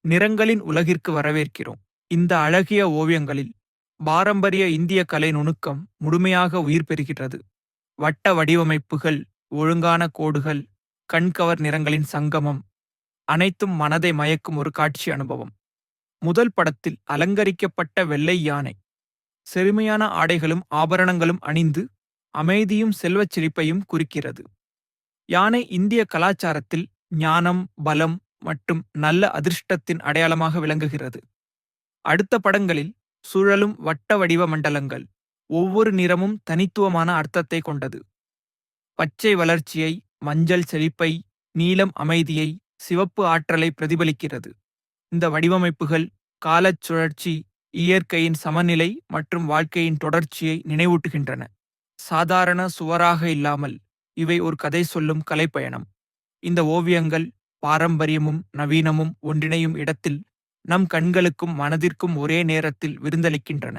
நிறங்களின் உலகிற்கு வரவேற்கிறோம். இந்த அழகிய ஓவியங்களில் பாரம்பரிய இந்திய கலை நுணுக்கம் முழுமையாக உயிர் பெறுகிறது. வட்ட வடிவமைப்புகள், ஒழுங்கான கோடுகள், கண்கவர் நிறங்களின் சங்கமம், அனைத்தும் மனதை மயக்கும் ஒரு காட்சி அனுபவம். முதல் படத்தில் அலங்கரிக்கப்பட்ட வெள்ளை யானை செழுமையான ஆடைகளும் ஆபரணங்களும் அணிந்து அமைதியும் செல்வச் செழிப்பையும் குறிக்கிறது. யானை இந்திய கலாச்சாரத்தில் ஞானம், பலம் மற்றும் நல்ல அதிர்ஷ்டத்தின் அடையாளமாக விளங்குகிறது. அடுத்த படங்களில் சுழலும் வட்ட வடிவ மண்டலங்கள் ஒவ்வொரு நிறமும் தனித்துவமான அர்த்தத்தை கொண்டது. பச்சை வளர்ச்சியை, மஞ்சள் செழிப்பை, நீலம் அமைதியை, சிவப்பு ஆற்றலை பிரதிபலிக்கிறது. இந்த வடிவமைப்புகள் காலச் சுழற்சி, இயற்கையின் சமநிலை மற்றும் வாழ்க்கையின் தொடர்ச்சியை நினைவூட்டுகின்றன. சாதாரண சுவராக இல்லாமல் இவை ஒரு கதை சொல்லும் கலைப்பயணம். இந்த ஓவியங்கள் பாரம்பரியமும் நவீனமும் ஒன்றிணையும் இடத்தில் நம் கண்களுக்கும் மனதிற்கும் ஒரே நேரத்தில் விருந்தளிக்கின்றன.